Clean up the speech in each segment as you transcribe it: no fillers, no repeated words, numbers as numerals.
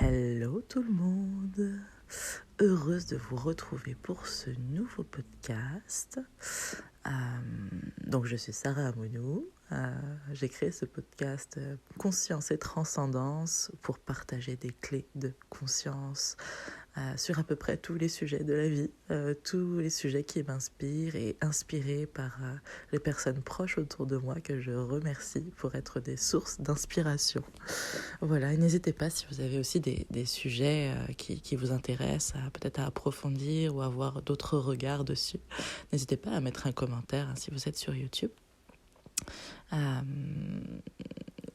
Hello tout le monde, heureuse de vous retrouver pour ce nouveau podcast. Donc je suis Sarah Amounou, j'ai créé ce podcast Conscience et Transcendance pour partager des clés de conscience sur à peu près tous les sujets de la vie, tous les sujets qui m'inspirent et inspirés par les personnes proches autour de moi que je remercie pour être des sources d'inspiration. Voilà, et n'hésitez pas si vous avez aussi des sujets qui vous intéressent, peut-être à approfondir ou avoir d'autres regards dessus. N'hésitez pas à mettre un commentaire si vous êtes sur YouTube.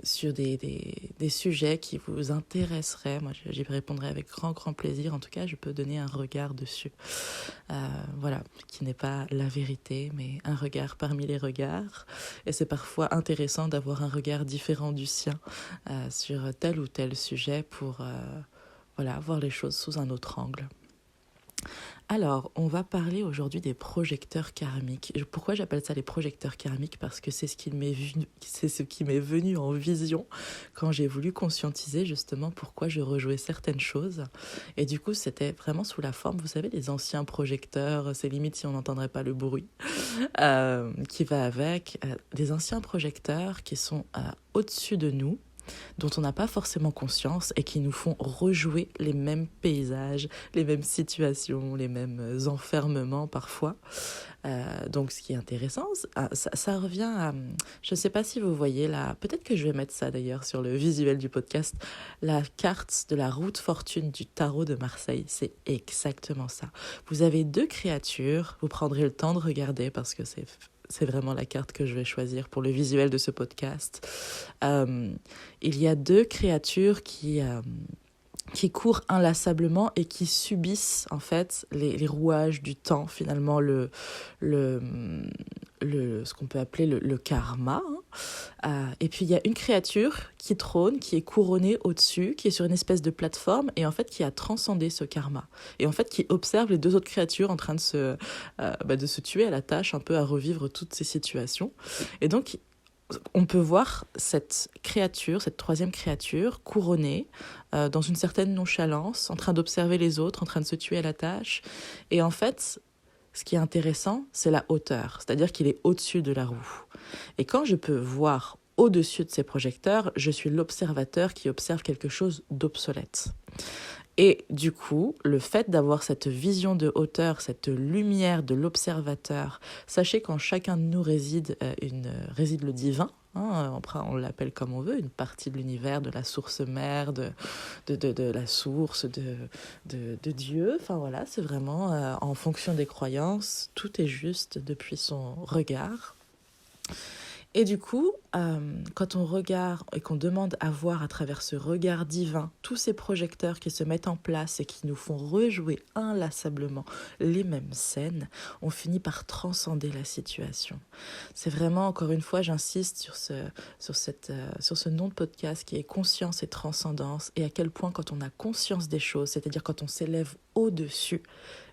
Sur des sujets qui vous intéresseraient. Moi, j'y répondrai avec grand plaisir. En tout cas, je peux donner un regard dessus. Voilà, qui n'est pas la vérité, mais un regard parmi les regards. Et c'est parfois intéressant d'avoir un regard différent du sien sur tel ou tel sujet pour voir les choses sous un autre angle. Alors, on va parler aujourd'hui des projecteurs karmiques. Pourquoi j'appelle ça les projecteurs karmiques ? Parce que c'est ce qui m'est venu en vision quand j'ai voulu conscientiser justement pourquoi je rejouais certaines choses. Et du coup, c'était vraiment sous la forme, vous savez, des anciens projecteurs, c'est limite si on n'entendrait pas le bruit, qui va avec des anciens projecteurs qui sont au-dessus de nous, dont on n'a pas forcément conscience et qui nous font rejouer les mêmes paysages, les mêmes situations, les mêmes enfermements parfois. Donc ce qui est intéressant, ça revient à... Je ne sais pas si vous voyez là, peut-être que je vais mettre ça d'ailleurs sur le visuel du podcast, la carte de la route fortune du tarot de Marseille, c'est exactement ça. Vous avez deux créatures, vous prendrez le temps de regarder parce que c'est vraiment la carte que je vais choisir pour le visuel de ce podcast. Il y a deux créatures qui courent inlassablement et qui subissent en fait les rouages du temps, finalement ce qu'on peut appeler le karma. Et puis il y a une créature qui trône, qui est couronnée au-dessus, qui est sur une espèce de plateforme et en fait qui a transcendé ce karma. Et en fait qui observe les deux autres créatures en train de se tuer à la tâche, un peu à revivre toutes ces situations. Et donc on peut voir cette créature, cette troisième créature, couronnée, dans une certaine nonchalance, en train d'observer les autres, en train de se tuer à la tâche. Et en fait, ce qui est intéressant, c'est la hauteur, c'est-à-dire qu'il est au-dessus de la roue. Et quand je peux voir au-dessus de ces projecteurs, je suis l'observateur qui observe quelque chose d'obsolète. Et du coup, le fait d'avoir cette vision de hauteur, cette lumière de l'observateur, sachez qu'en chacun de nous réside le divin, on l'appelle comme on veut, une partie de l'univers, de la source mère, de la source, de Dieu. Enfin voilà, c'est vraiment en fonction des croyances, tout est juste depuis son regard. Et du coup, quand on regarde et qu'on demande à voir à travers ce regard divin tous ces projecteurs qui se mettent en place et qui nous font rejouer inlassablement les mêmes scènes, on finit par transcender la situation. C'est vraiment, encore une fois, j'insiste sur ce nom de podcast qui est conscience et transcendance, et à quel point quand on a conscience des choses, c'est-à-dire quand on s'élève au-dessus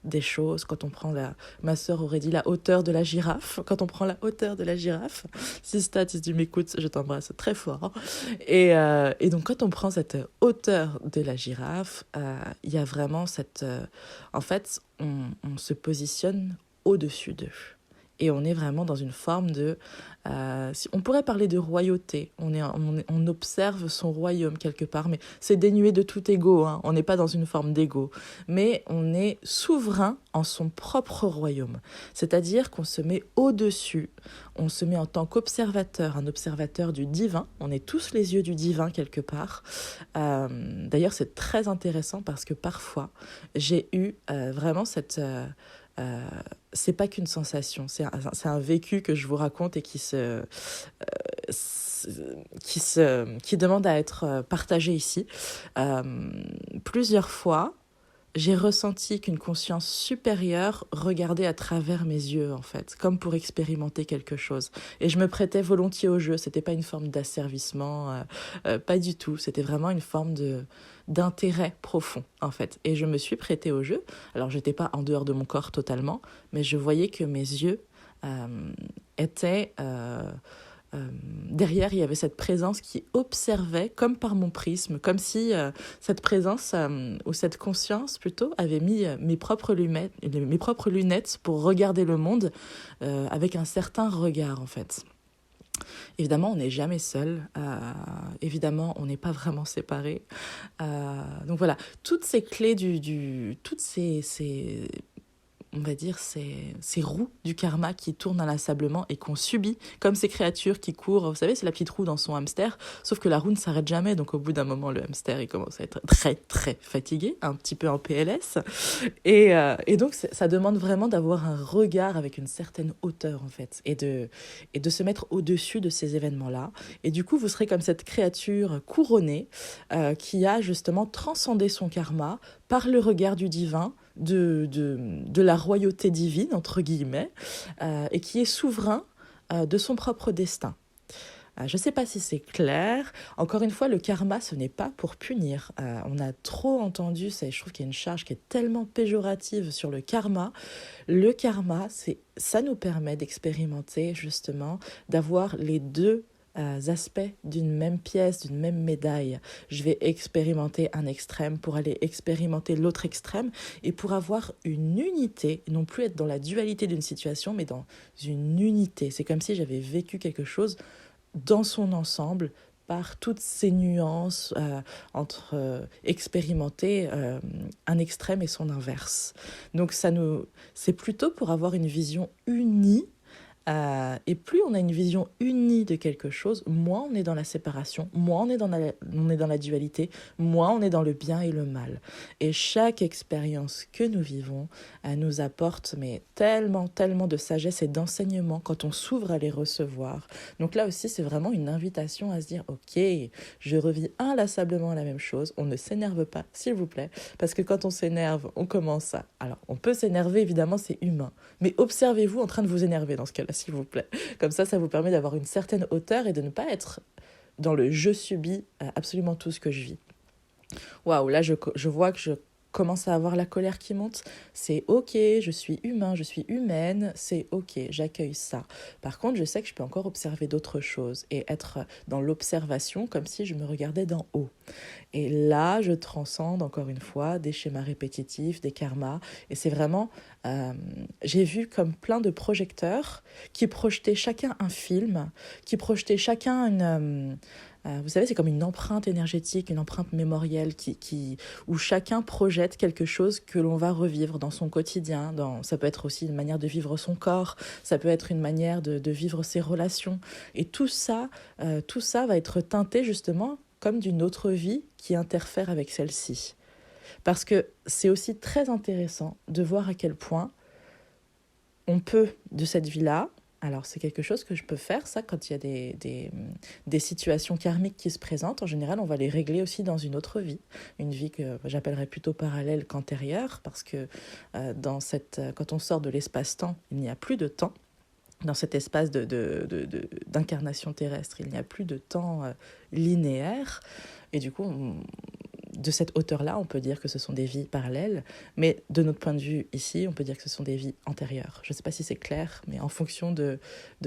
des choses, quand on prend ma sœur aurait dit la hauteur de la girafe, quand on prend la hauteur de la girafe, Sista, si tu m'écoutes, je t'embrasse très fort. Et donc quand on prend cette hauteur de la girafe, il y a vraiment en fait, on se positionne au-dessus d'eux. Et on est vraiment dans une forme on pourrait parler de royauté. On observe son royaume quelque part, mais c'est dénué de tout ego. On n'est pas dans une forme d'ego. Mais on est souverain en son propre royaume. C'est-à-dire qu'on se met au-dessus. On se met en tant qu'observateur, un observateur du divin. On est tous les yeux du divin quelque part. D'ailleurs, c'est très intéressant parce que parfois, j'ai eu vraiment cette... c'est pas qu'une sensation, c'est un vécu que je vous raconte et qui demande à être partagé ici. Plusieurs fois, j'ai ressenti qu'une conscience supérieure regardait à travers mes yeux, en fait, comme pour expérimenter quelque chose. Et je me prêtais volontiers au jeu. C'était pas une forme d'asservissement, pas du tout. C'était vraiment une forme d'intérêt profond, en fait. Et je me suis prêtée au jeu. Alors, j'étais pas en dehors de mon corps totalement, mais je voyais que mes yeux étaient derrière, il y avait cette présence qui observait comme par mon prisme, comme si cette présence, ou cette conscience plutôt, avait mis mes propres lunettes pour regarder le monde avec un certain regard en fait. Évidemment, on n'est jamais seul. Évidemment, on n'est pas vraiment séparés. Donc voilà, toutes ces clés toutes on va dire, ces roues du karma qui tournent inlassablement et qu'on subit, comme ces créatures qui courent. Vous savez, c'est la petite roue dans son hamster, sauf que la roue ne s'arrête jamais, donc au bout d'un moment, le hamster, il commence à être très, très fatigué, un petit peu en PLS. Et donc, ça demande vraiment d'avoir un regard avec une certaine hauteur, en fait, et de se mettre au-dessus de ces événements-là. Et du coup, vous serez comme cette créature couronnée qui a justement transcendé son karma par le regard du divin, de la royauté divine, entre guillemets, et qui est souverain de son propre destin. Je ne sais pas si c'est clair. Encore une fois, le karma, ce n'est pas pour punir. On a trop entendu, je trouve qu'il y a une charge qui est tellement péjorative sur le karma. Le karma, ça nous permet d'expérimenter justement, d'avoir les deux aspects d'une même pièce, d'une même médaille. Je vais expérimenter un extrême pour aller expérimenter l'autre extrême et pour avoir une unité, non plus être dans la dualité d'une situation, mais dans une unité. C'est comme si j'avais vécu quelque chose dans son ensemble, par toutes ces nuances entre expérimenter un extrême et son inverse. Donc c'est plutôt pour avoir une vision unie. Et plus on a une vision unie de quelque chose, moins on est dans la séparation, moins on est dans la dualité, moins on est dans le bien et le mal. Et chaque expérience que nous vivons nous apporte tellement, tellement de sagesse et d'enseignement quand on s'ouvre à les recevoir. Donc là aussi, c'est vraiment une invitation à se dire, ok, je revis inlassablement la même chose, on ne s'énerve pas, s'il vous plaît, parce que quand on s'énerve, on commence à... Alors, on peut s'énerver, évidemment, c'est humain, mais observez-vous en train de vous énerver dans ce cas-là, s'il vous plaît. Comme ça vous permet d'avoir une certaine hauteur et de ne pas être dans le « je subis absolument tout ce que je vis ». Waouh, là, je vois que je commence à avoir la colère qui monte. C'est ok, je suis humain, je suis humaine, c'est ok, j'accueille ça. Par contre, je sais que je peux encore observer d'autres choses et être dans l'observation comme si je me regardais d'en haut. Et là, je transcende encore une fois des schémas répétitifs, des karmas. Et c'est vraiment, j'ai vu comme plein de projecteurs qui projetaient chacun un film, qui projetaient chacun vous savez, c'est comme une empreinte énergétique, une empreinte mémorielle où chacun projette quelque chose que l'on va revivre dans son quotidien. Ça peut être aussi une manière de vivre son corps, ça peut être une manière de vivre ses relations. Et tout ça va être teinté justement comme d'une autre vie qui interfère avec celle-ci. Parce que c'est aussi très intéressant de voir à quel point on peut, de cette vie-là, alors c'est quelque chose que je peux faire, ça, quand il y a des situations karmiques qui se présentent. En général, on va les régler aussi dans une autre vie, une vie que j'appellerais plutôt parallèle qu'antérieure, parce que quand on sort de l'espace-temps, il n'y a plus de temps. Dans cet espace d'incarnation terrestre, il n'y a plus de temps linéaire. Et du coup, de cette hauteur-là, on peut dire que ce sont des vies parallèles. Mais de notre point de vue ici, on peut dire que ce sont des vies antérieures. Je ne sais pas si c'est clair, mais en fonction de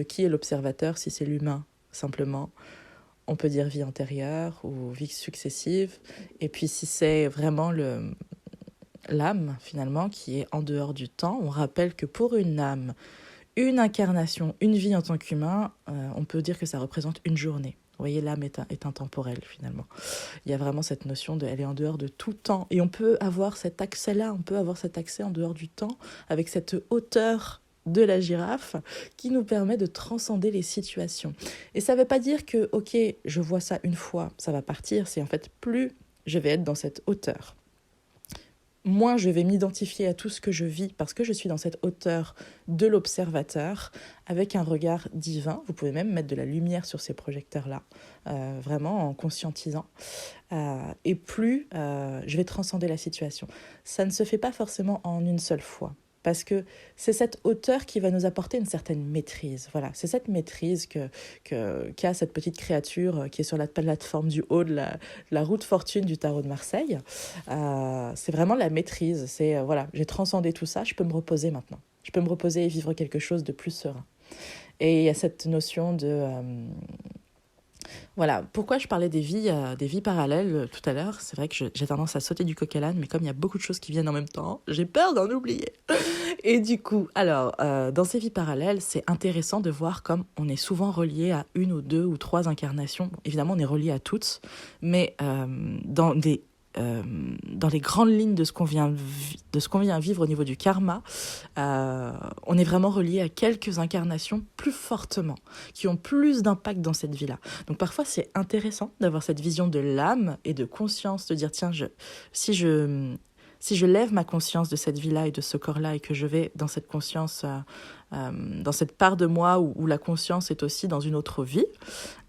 qui est l'observateur, si c'est l'humain simplement, on peut dire vie antérieure ou vie successive. Et puis si c'est vraiment l'âme, finalement, qui est en dehors du temps, on rappelle que pour une âme, une incarnation, une vie en tant qu'humain, on peut dire que ça représente une journée. Vous voyez, l'âme est intemporelle, finalement. Il y a vraiment cette notion elle est en dehors de tout temps. Et on peut avoir cet accès-là, on peut avoir cet accès en dehors du temps, avec cette hauteur de la girafe qui nous permet de transcender les situations. Et ça ne veut pas dire que, ok, je vois ça une fois, ça va partir. C'est en fait plus je vais être dans cette hauteur, moins je vais m'identifier à tout ce que je vis parce que je suis dans cette hauteur de l'observateur avec un regard divin. Vous pouvez même mettre de la lumière sur ces projecteurs-là, vraiment en conscientisant. Et plus je vais transcender la situation. Ça ne se fait pas forcément en une seule fois. Parce que c'est cette hauteur qui va nous apporter une certaine maîtrise. Voilà, c'est cette maîtrise qu'a cette petite créature qui est sur la plateforme du haut de la roue de fortune du tarot de Marseille. C'est vraiment la maîtrise. Voilà, j'ai transcendé tout ça, je peux me reposer maintenant. Je peux me reposer et vivre quelque chose de plus serein. Et il y a cette notion de... voilà, pourquoi je parlais des vies parallèles tout à l'heure. C'est vrai que j'ai tendance à sauter du coq à l'âne, mais comme il y a beaucoup de choses qui viennent en même temps, j'ai peur d'en oublier. Et du coup, alors, dans ces vies parallèles, c'est intéressant de voir comme on est souvent relié à une ou deux ou trois incarnations. Bon, évidemment, on est relié à toutes, mais dans les grandes lignes de ce qu'on vient vivre au niveau du karma, on est vraiment relié à quelques incarnations plus fortement, qui ont plus d'impact dans cette vie-là. Donc parfois, c'est intéressant d'avoir cette vision de l'âme et de conscience, de dire, tiens, si je lève ma conscience de cette vie-là et de ce corps-là et que je vais dans cette conscience, dans cette part de moi où la conscience est aussi dans une autre vie,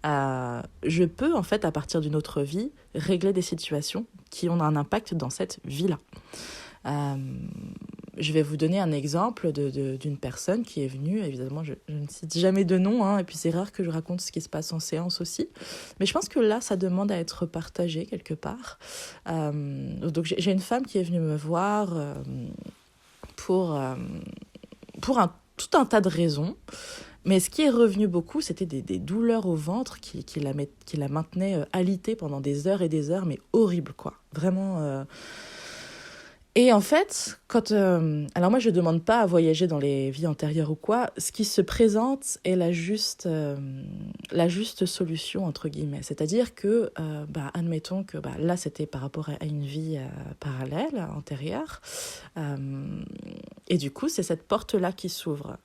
je peux en fait, à partir d'une autre vie, régler des situations qui ont un impact dans cette vie-là. Je vais vous donner un exemple d'une personne qui est venue. Évidemment, je ne cite jamais de nom, hein, et puis c'est rare que je raconte ce qui se passe en séance aussi. Mais je pense que là, ça demande à être partagé quelque part. Donc j'ai une femme qui est venue me voir pour tout un tas de raisons. Mais ce qui est revenu beaucoup, c'était des douleurs au ventre qui la maintenaient alitée pendant des heures et des heures, mais horrible, quoi. Vraiment... Et en fait, alors moi je ne demande pas à voyager dans les vies antérieures ou quoi, ce qui se présente est la juste solution, entre guillemets. C'est-à-dire que, admettons que là c'était par rapport à une vie parallèle, antérieure, et du coup c'est cette porte-là qui s'ouvre.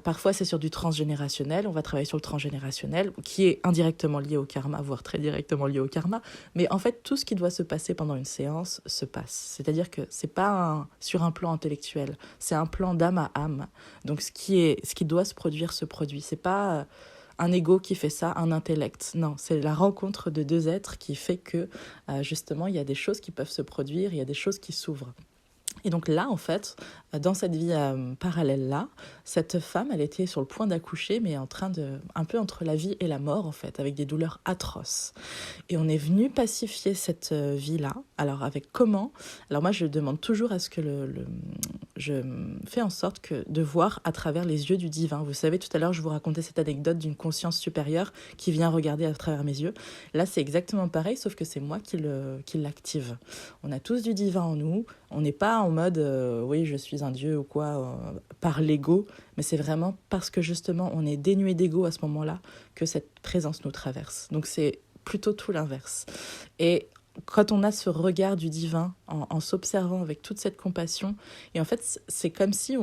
Parfois, c'est sur du transgénérationnel. On va travailler sur le transgénérationnel, qui est indirectement lié au karma, voire très directement lié au karma. Mais en fait, tout ce qui doit se passer pendant une séance se passe. C'est-à-dire que c'est pas sur un plan intellectuel, c'est un plan d'âme à âme. Donc, ce qui doit se produire se produit. C'est pas un ego qui fait ça, un intellect. Non, c'est la rencontre de deux êtres qui fait que, justement, il y a des choses qui peuvent se produire, il y a des choses qui s'ouvrent. Et donc là, en fait, dans cette vie parallèle-là, cette femme, elle était sur le point d'accoucher, mais un peu entre la vie et la mort, en fait, avec des douleurs atroces. Et on est venu pacifier cette vie-là. Alors, avec comment ? Alors moi, je demande toujours à ce que je fais en sorte de voir à travers les yeux du divin. Vous savez, tout à l'heure, je vous racontais cette anecdote d'une conscience supérieure qui vient regarder à travers mes yeux. Là, c'est exactement pareil, sauf que c'est moi qui l'active. On a tous du divin en nous. On n'est pas en mode oui, je suis un dieu ou quoi, par l'ego, mais c'est vraiment parce que justement on est dénué d'ego à ce moment-là que cette présence nous traverse. Donc c'est plutôt tout l'inverse. Et quand on a ce regard du divin en s'observant avec toute cette compassion, et en fait c'est comme si il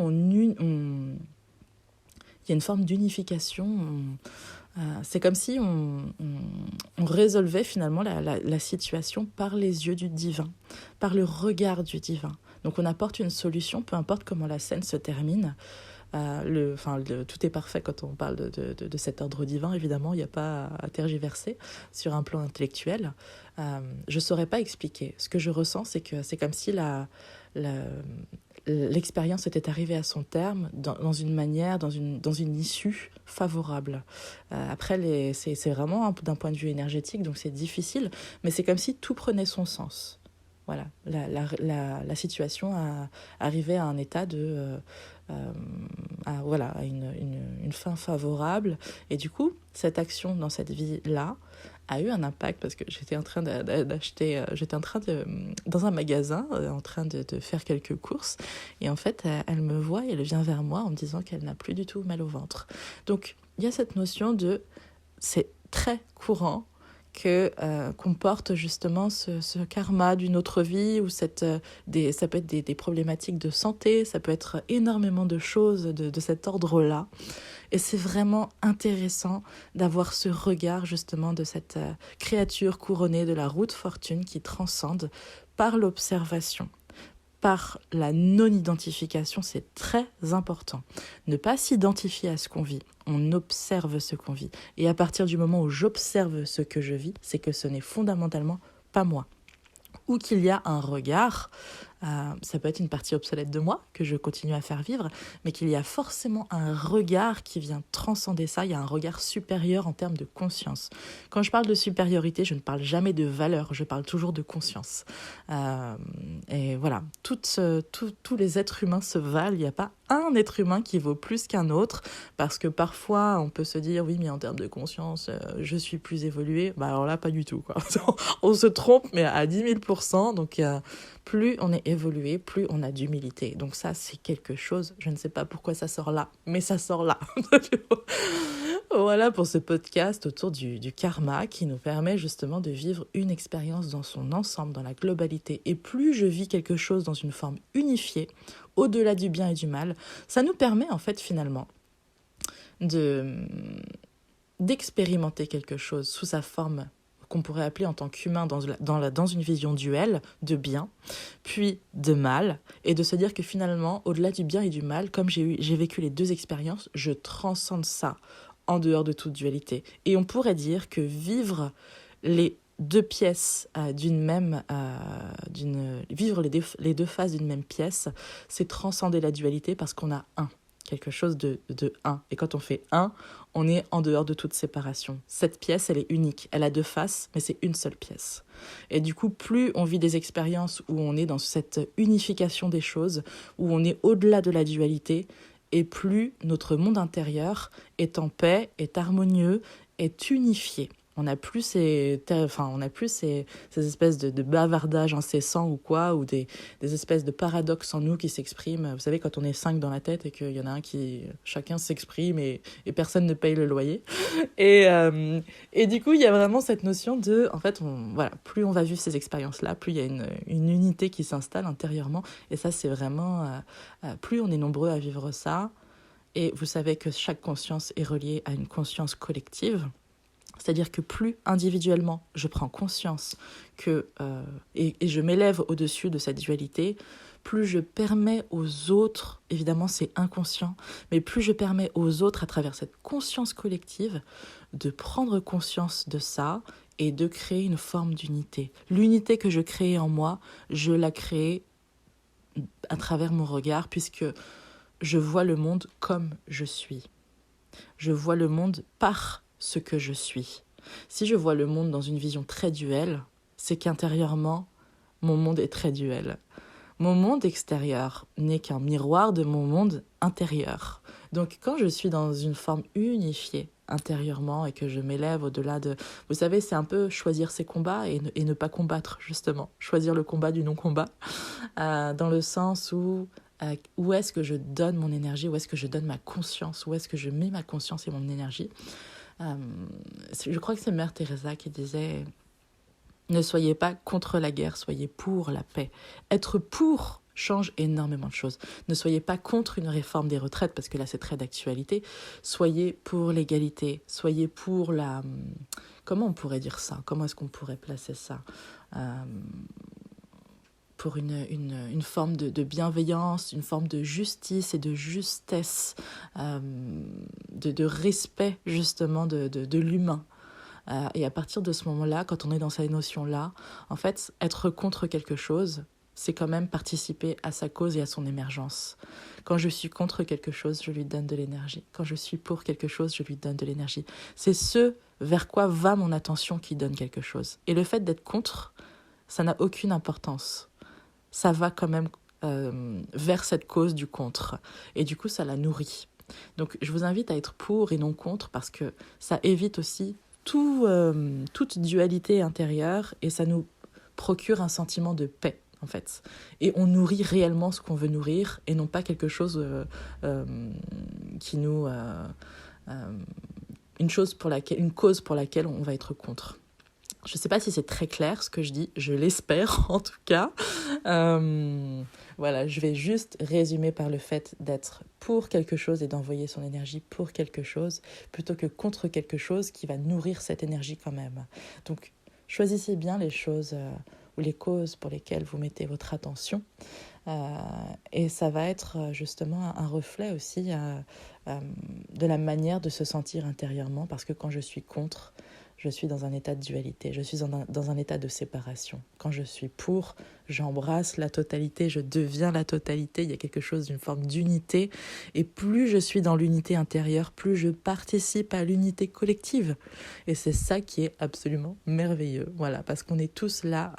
y a une forme d'unification. C'est comme si on résolvait finalement la situation par les yeux du divin, par le regard du divin. Donc on apporte une solution, peu importe comment la scène se termine. Tout est parfait quand on parle de cet ordre divin, évidemment, il n'y a pas à tergiverser sur un plan intellectuel. Je ne saurais pas expliquer. Ce que je ressens, c'est que c'est comme si l'expérience était arrivée à son terme dans une manière, dans une issue favorable. Après, c'est vraiment d'un point de vue énergétique, donc c'est difficile, mais c'est comme si tout prenait son sens. Voilà, la situation arrivait à un état à une fin favorable. Et du coup, cette action dans cette vie-là a eu un impact parce que j'étais dans un magasin, en train de faire quelques courses. Et en fait, elle me voit et elle vient vers moi en me disant qu'elle n'a plus du tout mal au ventre. Donc, il y a cette notion c'est très courant qu'on porte justement ce karma d'une autre vie, ou ça peut être des problématiques de santé, ça peut être énormément de choses de cet ordre-là. Et c'est vraiment intéressant d'avoir ce regard justement de cette créature couronnée de la roue de fortune qui transcende par l'observation. Par la non-identification, c'est très important. Ne pas s'identifier à ce qu'on vit, on observe ce qu'on vit. Et à partir du moment où j'observe ce que je vis, c'est que ce n'est fondamentalement pas moi. Ou qu'il y a un regard Ça peut être une partie obsolète de moi que je continue à faire vivre, mais qu'il y a forcément un regard qui vient transcender ça. Il y a un regard supérieur en termes de conscience. Quand je parle de supériorité, je ne parle jamais de valeur, je parle toujours de conscience. Et voilà, tous les êtres humains se valent. Il n'y a pas un être humain qui vaut plus qu'un autre, parce que parfois on peut se dire oui, mais en termes de conscience, je suis plus évoluée. Bah alors là, pas du tout, quoi. On se trompe, mais à 10 000%. Donc plus on est évolué, plus on a d'humilité. Donc ça, c'est quelque chose, je ne sais pas pourquoi ça sort là, mais ça sort là. Voilà pour ce podcast autour du karma qui nous permet justement de vivre une expérience dans son ensemble, dans la globalité. Et plus je vis quelque chose dans une forme unifiée, au-delà du bien et du mal, ça nous permet en fait finalement d'expérimenter quelque chose sous sa forme qu'on pourrait appeler en tant qu'humain dans une vision duelle de bien, puis de mal, et de se dire que finalement, au-delà du bien et du mal, comme j'ai vécu les deux expériences, je transcende ça en dehors de toute dualité. Et on pourrait dire que vivre les deux pièces vivre les deux faces d'une même pièce, c'est transcender la dualité parce qu'on a quelque chose de un. Et quand on fait un, on est en dehors de toute séparation. Cette pièce, elle est unique. Elle a deux faces, mais c'est une seule pièce. Et du coup, plus on vit des expériences où on est dans cette unification des choses, où on est au-delà de la dualité, et plus notre monde intérieur est en paix, est harmonieux, est unifié. On n'a plus ces espèces de bavardages incessants ou quoi, ou des espèces de paradoxes en nous qui s'expriment. Vous savez, quand on est 5 dans la tête et qu'il y en a un chacun s'exprime et personne ne paye le loyer. Et du coup, il y a vraiment cette notion de, en fait, voilà, plus on va vivre ces expériences-là, plus il y a une unité qui s'installe intérieurement. Et ça, c'est vraiment, plus on est nombreux à vivre ça. Et vous savez que chaque conscience est reliée à une conscience collective. C'est-à-dire que plus individuellement je prends conscience et je m'élève au-dessus de cette dualité, plus je permets aux autres, évidemment c'est inconscient, mais plus je permets aux autres à travers cette conscience collective de prendre conscience de ça et de créer une forme d'unité. L'unité que je crée en moi, je la crée à travers mon regard puisque je vois le monde comme je suis. Je vois le monde par ce que je suis. Si je vois le monde dans une vision très duelle, c'est qu'intérieurement, mon monde est très duel. Mon monde extérieur n'est qu'un miroir de mon monde intérieur. Donc quand je suis dans une forme unifiée intérieurement et que je m'élève au-delà de... Vous savez, c'est un peu choisir ses combats et ne pas combattre, justement. Choisir le combat du non-combat, dans le sens où est-ce que je donne mon énergie, où est-ce que je donne ma conscience, où est-ce que je mets ma conscience et mon énergie. Je crois que c'est Mère Teresa qui disait « Ne soyez pas contre la guerre, soyez pour la paix ». Être pour change énormément de choses. Ne soyez pas contre une réforme des retraites, parce que là c'est très d'actualité. Soyez pour l'égalité, soyez pour la... Comment on pourrait dire ça ? Comment est-ce qu'on pourrait placer ça ? Pour une forme de bienveillance, une forme de justice et de justesse, de respect justement de l'humain. Et à partir de ce moment-là, quand on est dans ces notions-là, en fait, être contre quelque chose, c'est quand même participer à sa cause et à son émergence. Quand je suis contre quelque chose, je lui donne de l'énergie. Quand je suis pour quelque chose, je lui donne de l'énergie. C'est ce vers quoi va mon attention qui donne quelque chose. Et le fait d'être contre, ça n'a aucune importance. Ça va quand même vers cette cause du contre. Et du coup, ça la nourrit. Donc, je vous invite à être pour et non contre parce que ça évite aussi toute dualité intérieure et ça nous procure un sentiment de paix, en fait. Et on nourrit réellement ce qu'on veut nourrir et non pas quelque chose qui nous... une cause pour laquelle on va être contre. Je ne sais pas si c'est très clair ce que je dis, je l'espère en tout cas. Voilà, je vais juste résumer par le fait d'être pour quelque chose et d'envoyer son énergie pour quelque chose, plutôt que contre quelque chose qui va nourrir cette énergie quand même. Donc, choisissez bien les choses ou les causes pour lesquelles vous mettez votre attention. Et ça va être justement un reflet aussi de la manière de se sentir intérieurement, parce que quand je suis contre, je suis dans un état de dualité, je suis dans un état de séparation. Quand je suis pour, j'embrasse la totalité, je deviens la totalité, il y a quelque chose d'une forme d'unité. Et plus je suis dans l'unité intérieure, plus je participe à l'unité collective. Et c'est ça qui est absolument merveilleux. Voilà, parce qu'on est tous là,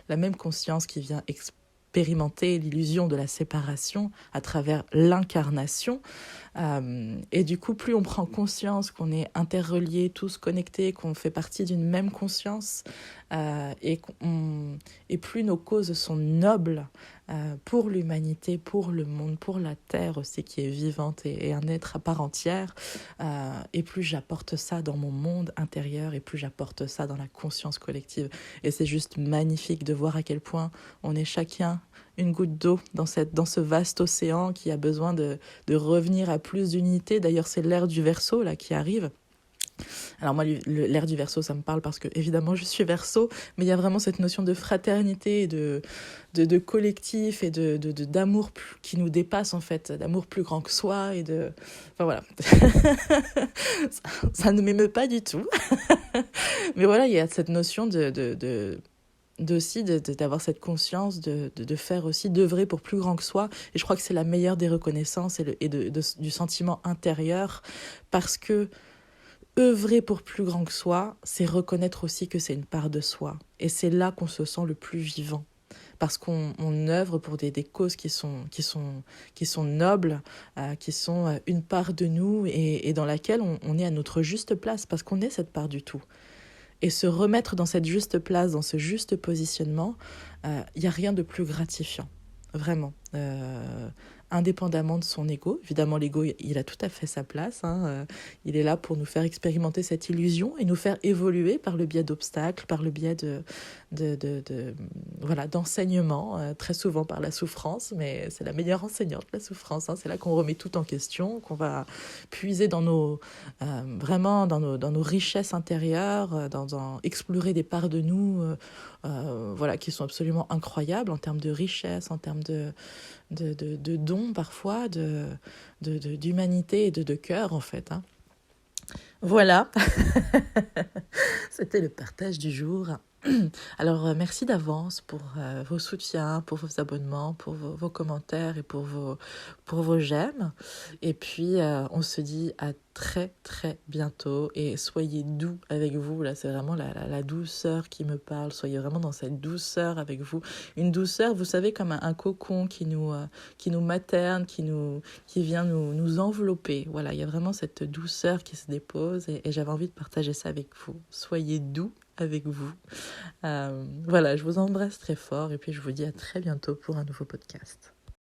la même conscience qui vient expérimenter l'illusion de la séparation à travers l'incarnation. Et du coup, plus on prend conscience qu'on est interreliés, tous connectés, qu'on fait partie d'une même conscience, et plus nos causes sont nobles pour l'humanité, pour le monde, pour la Terre aussi qui est vivante et un être à part entière, et plus j'apporte ça dans mon monde intérieur, et plus j'apporte ça dans la conscience collective. Et c'est juste magnifique de voir à quel point on est chacun une goutte d'eau dans ce vaste océan qui a besoin de revenir à plus d'unité. D'ailleurs, c'est l'ère du Verseau là qui arrive. Alors moi, l'ère du Verseau, ça me parle parce que évidemment je suis Verseau, mais il y a vraiment cette notion de fraternité, de collectif et d'amour qui nous dépasse en fait, d'amour plus grand que soi et de... Enfin voilà, ça ne m'émeut pas du tout. Mais voilà, il y a cette notion d'avoir cette conscience, de faire aussi, d'œuvrer pour plus grand que soi. Et je crois que c'est la meilleure des reconnaissances du sentiment intérieur, parce que œuvrer pour plus grand que soi, c'est reconnaître aussi que c'est une part de soi. Et c'est là qu'on se sent le plus vivant. Parce qu'on œuvre pour des causes qui sont nobles, qui sont une part de nous et dans laquelle on est à notre juste place, parce qu'on est cette part du tout. Et se remettre dans cette juste place, dans ce juste positionnement, il n'y a rien de plus gratifiant, vraiment. Indépendamment de son ego. Évidemment, l'ego, il a tout à fait sa place. Il est là pour nous faire expérimenter cette illusion et nous faire évoluer par le biais d'obstacles, par le biais d'enseignement, très souvent par la souffrance, mais c'est la meilleure enseignante, la souffrance. C'est là qu'on remet tout en question, qu'on va puiser dans nos richesses intérieures, dans explorer des parts de nous qui sont absolument incroyables en termes de richesse, en termes de dons parfois, d'humanité et de cœur en fait. Voilà, c'était le partage du jour. Alors, merci d'avance pour vos soutiens, pour vos abonnements, pour vos commentaires et pour vos j'aime. Et puis, on se dit à très, très bientôt. Et soyez doux avec vous. Là, c'est vraiment la douceur qui me parle. Soyez vraiment dans cette douceur avec vous. Une douceur, vous savez, comme un cocon qui nous materne, qui vient nous envelopper. Voilà, il y a vraiment cette douceur qui se dépose. Et j'avais envie de partager ça avec vous. Soyez doux avec vous. Voilà, je vous embrasse très fort et puis je vous dis à très bientôt pour un nouveau podcast.